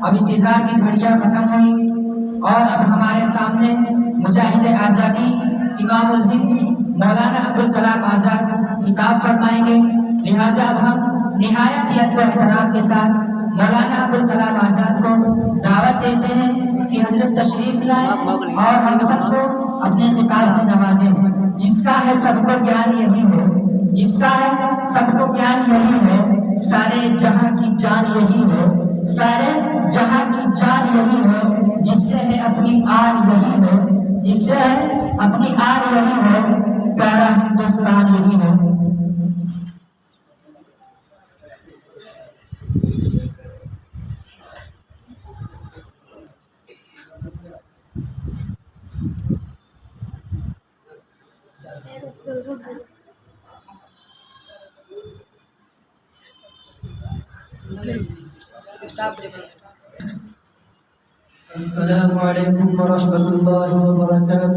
اب انتظار کی گھڑیاں ختم ہوئی اور اب ہمارے سامنے مجاہد آزادی امام الہند مولانا ابوالکلام آزاد خطاب فرمائیں گے۔ لہٰذا اب ہم نہایت ہی ادب و احترام کے ساتھ مولانا ابوالکلام آزاد کو دعوت دیتے ہیں کہ حضرت تشریف لائیں اور ہم سب کو اپنے خطاب سے نوازیں۔ جس کا ہے سب کو گیان یہی ہے، جس کا ہے سب کو گیان یہی ہے، سارے جہاں کی جان یہی ہے، سارے جہاں کی جان یہی ہے، جس سے ہے اپنی آن یہی ہے، جس سے ہے اپنی آن یہی ہے، پیارا ہندوستان یہی ہے۔ السلام علیکم ورحمۃ اللہ وبرکاتہ۔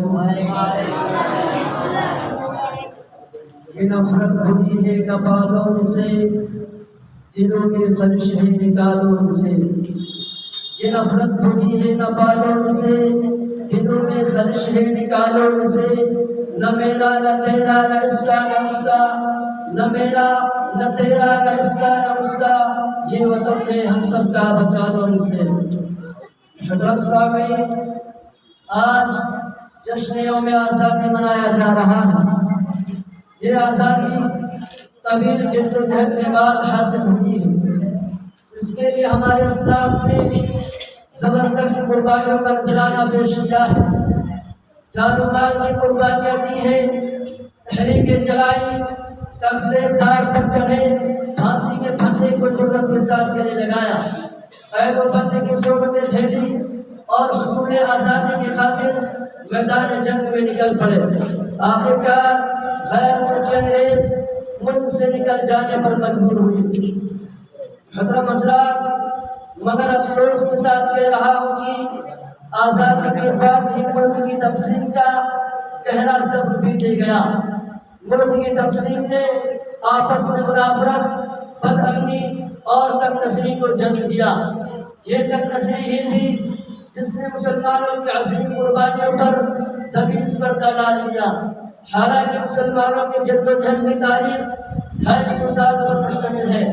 یہ نفرت بری ہے نہ بالوں سے، دلوں میں خلش ہے نکالو ان سے۔ یہ نفرت بری ہے نہ بالوں سے، دلوں میں خلش ہے نکالو ان سے۔ نہ میرا نہ تیرا نہ اس کا نہ اس کا، نہ میرا نہ تیرا نہ اس کا نہ اس کا، یہ وطن ہے ہم سب کا بچا لو ان سے۔ محترم سامعین، آج جشن یوم آزادی منایا جا رہا ہے۔ یہ آزادی طویل جد و جہد کے بعد حاصل ہوئی ہے۔ اس کے لیے ہمارے اسلاف نے زبردست قربانیوں کا نذرانہ پیش کیا ہے، جان و مال کی قربانیاں دی ہیں، تحریکیں چلائی، تختے تار پر چڑھے، پھانسی کے پھندے کو جرأت کے ساتھ گلے لگایا، قید و بندی کی صحبتیں جھیلی اور حصول آزادی کی خاطر میدان جنگ میں نکل پڑے۔ آخرکار غیر ملکی انگریز ملک سے نکل جانے پر مجبور ہوئی۔ محترم حضرات، مگر افسوس کے ساتھ کہہ رہا ہوں کہ آزادی کے بعد ہی ملک کی تقسیم کا گہرا زخم پیٹے گیا۔ ملک کی تقسیم نے آپس میں منافرت، بد امنی اور تنگ نسلی کو جنم دیا۔ یہ تنگ نسلی ہی تھی جس نے مسلمانوں کی عظیم قربانیوں پر تمیز پردہ ڈال دیا۔ حالانکہ مسلمانوں کے جد و جہد کی تاریخ 250 سال پر مشتمل ہے۔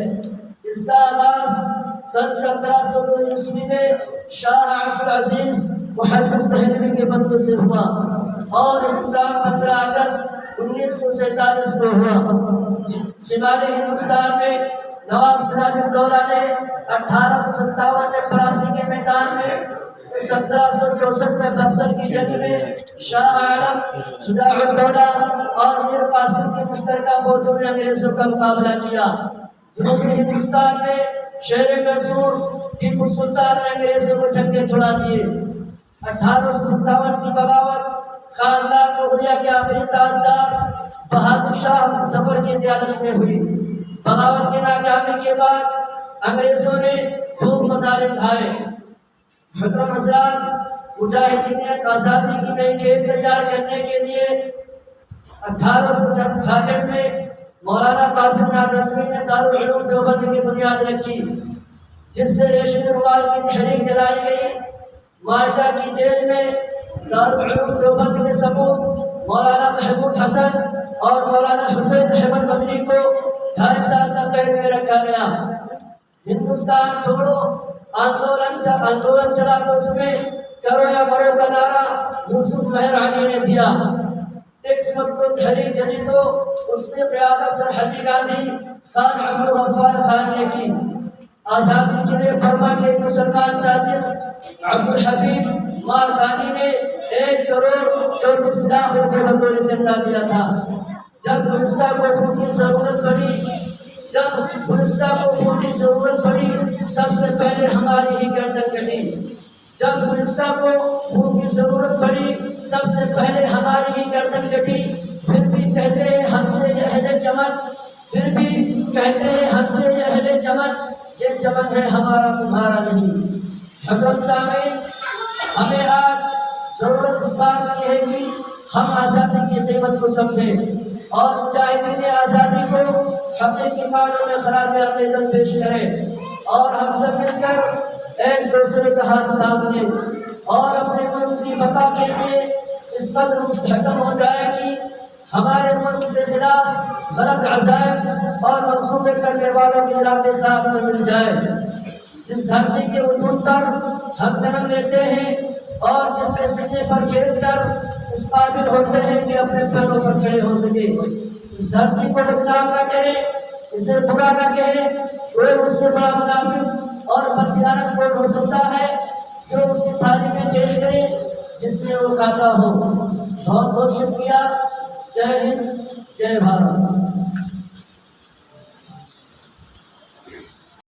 اس کا آغاز سن 1702 عیسوی میں شاہ عبدالعزیز محدث دہلوی کے فتوے سے ہوا اور اختتام 15 اگست 1947 کو ہوا۔ شمالی ہندوستان میں نواب سراج الدولہ نے 1857 میں پلاسی کے میدان میں، 1764 میں بکسر کی جنگ میں شاہ عالم، شجاع الدولہ اور میر قاسم کی مشترکہ فوجوں نے انگریزوں کا مقابلہ کیا۔ جنوبی ہندوستان میں شیر میسور ٹیپو سلطان نے انگریزوں کو جھنڈے چھڑا دیے۔ 1857 کی بغاوت خاندان مغلیہ کے آخری تاجدار بہادر شاہ ظفر کی قیادت میں ہوئی۔ بغاوت کی ناکامی کے بعد انگریزوں نے خوب مظالم ڈھائے۔ محترم حضرات، مجاہدین آزادی کی نئی کھیپ تیار کرنے کے لیے 1866 میں مولانا قاسم نانوتوی نے دارالعلوم دیوبند کی بنیاد رکھی، جس سے ریشمی رومال کی تحریک چلائی گئی۔ مالٹا کی جیل میں دارالعلوم دیوبند کے سبوت مولانا محمود حسن اور مولانا حسین احمد مدنی کو 2.5 سال تک قید میں رکھا گیا۔ ہندوستان چھوڑو آندولن چلا تو اس میں کرو یا مرو کا نعرہ یوسف مہر علی نے دیا۔ ٹیکس مت تو تحریک چلی تو اس نے قیادت سرحدی گاندھی خان عبد الغفار خان نے کی۔ آزادی کے لیے برما کے مسلمان تاجر عبدالحبیب مارخانی نے 1,34,00,000 روپے بطور چندہ دیا تھا۔ جب گلستہ کو خون کی ضرورت پڑی سب سے پہلے ہماری ہی گردن کٹی۔ جب گلستہ کو خون کی ضرورت پڑی سب سے پہلے ہماری ہی گردن کٹی۔ پھر بھی کہتے ہیں ہم سے یہ اہل چمن، پھر بھی کہتے ہیں ہم سے یہ اہل چمن، یہ چمن ہے ہمارا تمہارا نہیں۔ حضرت سامعین، ہمیں آج ضرورت اس بات کی ہے کہ ہم آزادی کی قیمت کو سمجھیں اور مجاہدین آزادی کو حقیقی معنوں میں خراج عقیدت پیش کریں، اور ہم سب مل کر ایک صورتحال تاب لے اور اپنے ملک کی بقا کے لیے اس قدر مستحکم ہو جائے کہ ہمارے ملک کے خلاف غلط عزائم اور منصوبے کرنے والوں کی رات خاک میں مل جائے۔ جس دھرتی کے وجود پر ہم جنم لیتے ہیں اور جس کے سینے پر کھیل کر اس قابل ہوتے ہیں کہ اپنے پیروں پر کھڑے ہو سکے، اس دھرتی کو بدنام نہ کرے، اسے برا نہ کہے۔ کوئی اس سے بڑا منافق اور بدخیانت کون ہو سکتا ہے جو اس کی تھالی میں چینج کرے جس میں وہ کھاتا ہو۔ بہت بہت شکریہ۔ جے ہند، جے بھارت۔